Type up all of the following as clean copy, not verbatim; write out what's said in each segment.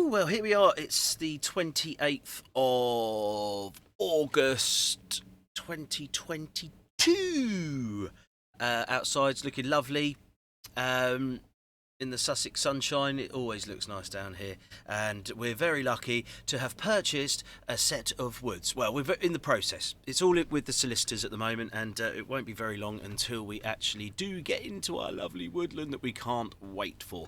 Ooh, well, here we are. It's the 28th of August 2022. Outside's looking lovely. Um, in the Sussex sunshine, it always looks nice down here, and we're very lucky to have purchased a set of woods. Well, we're in the process. It's all with the solicitors at the moment, and it won't be very long until we actually do get into our lovely woodland that we can't wait for.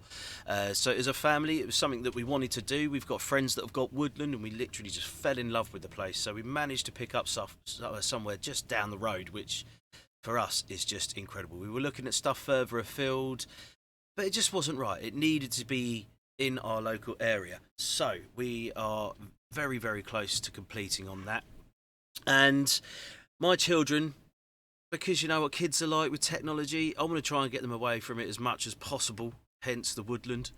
So as a family, it was something that we wanted to do. We've got friends that have got woodland, and we literally just fell in love with the place. So we managed to pick up stuff somewhere just down the road, which for us is just incredible. We were looking at stuff further afield, but it just wasn't right. It needed to be in our local area. So we are very, very close to completing on that. And my children, because you know what kids are like with technology, I want to try and get them away from it as much as possible, hence the woodland.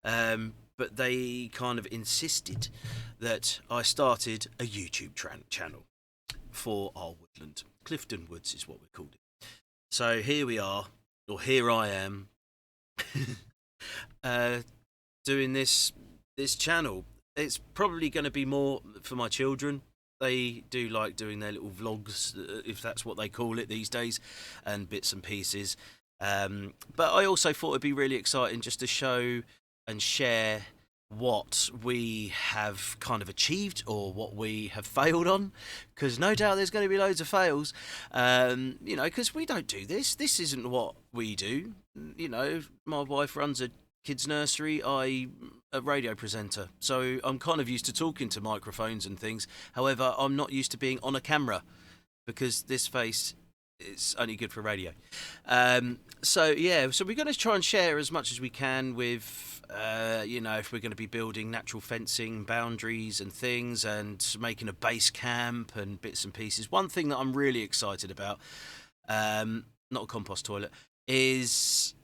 But they kind of insisted that I started a YouTube channel for our woodland. Clifton Woods is what we called it. So here we are, or here I am, doing this channel. It's probably going to be more for my children. They do like doing their little vlogs, if that's what they call it these days, and bits and pieces. But I also thought it'd be really exciting just to show and share what we have kind of achieved or what we have failed on, because no doubt there's going to be loads of fails, because we don't do this. This isn't what we do. You know, my wife runs a kids nursery, I'm a radio presenter, so I'm kind of used to talking to microphones and things. However, I'm not used to being on a camera because this face is only good for radio. So we're going to try and share as much as we can with if we're going to be building natural fencing boundaries and things, and making a base camp and bits and pieces. One thing that I'm really excited about, not a compost toilet, is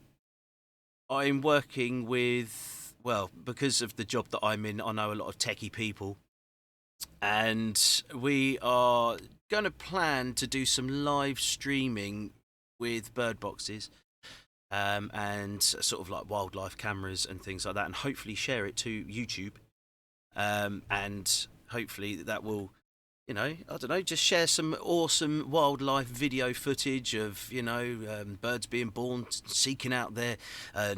I'm working with, well, because of the job that I'm in, I know a lot of techie people, and we are going to plan to do some live streaming with bird boxes, and sort of like wildlife cameras and things like that, and hopefully share it to YouTube, and hopefully that will, I don't know, just share some awesome wildlife video footage of, birds being born, seeking out their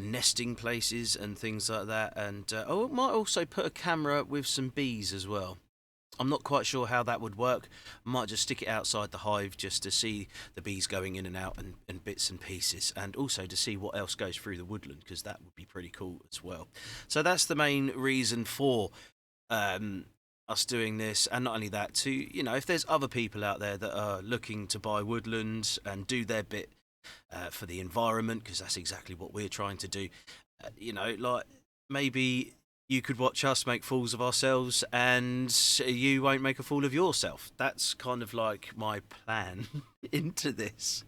nesting places and things like that. And I might also put a camera with some bees as well. I'm not quite sure how that would work. I might just stick it outside the hive just to see the bees going in and out and bits and pieces, and also to see what else goes through the woodland, because that would be pretty cool as well. So that's the main reason for us doing this. And not only that, to, if there's other people out there that are looking to buy woodland and do their bit for the environment, because that's exactly what we're trying to do, like maybe you could watch us make fools of ourselves and you won't make a fool of yourself. That's kind of like my plan into this,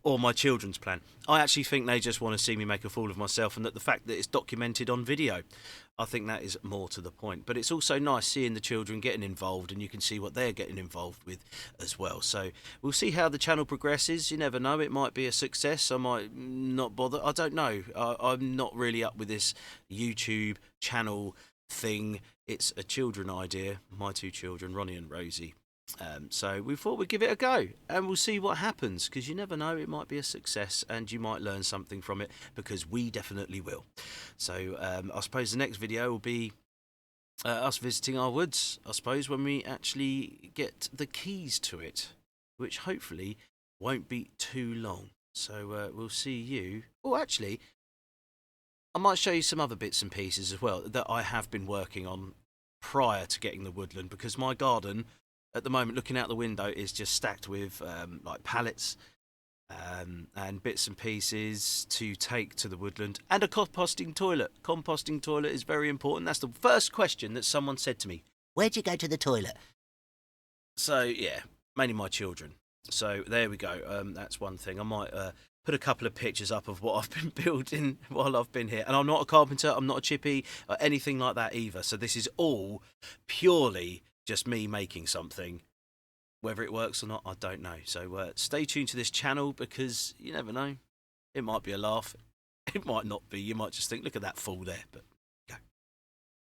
or my children's plan. I actually think they just want to see me make a fool of myself, and that the fact that it's documented on video, I think that is more to the point. But it's also nice seeing the children getting involved, and you can see what they're getting involved with as well. So we'll see how the channel progresses. You never know, it might be a success. I might not bother. I don't know. I'm not really up with this YouTube channel thing. It's a children idea. My two children, Ronnie and Rosie. So we thought we'd give it a go, and we'll see what happens, because you never know, it might be a success and you might learn something from it, because we definitely will. So I suppose the next video will be us visiting our woods, I suppose, when we actually get the keys to it, which hopefully won't be too long. So we'll see you. Oh, actually, I might show you some other bits and pieces as well that I have been working on prior to getting the woodland, because my garden at the moment, looking out the window, is just stacked with like pallets and bits and pieces to take to the woodland, and a composting toilet. Composting toilet is very important. That's the first question that someone said to me. Where'd you go to the toilet? So yeah, mainly my children. So there we go. That's one thing. I might put a couple of pictures up of what I've been building while I've been here. And I'm not a carpenter, I'm not a chippy, or anything like that either. So this is all purely just me making something. Whether it works or not, I don't know. So stay tuned to this channel, because you never know. It might be a laugh. It might not be. You might just think, look at that fool there. But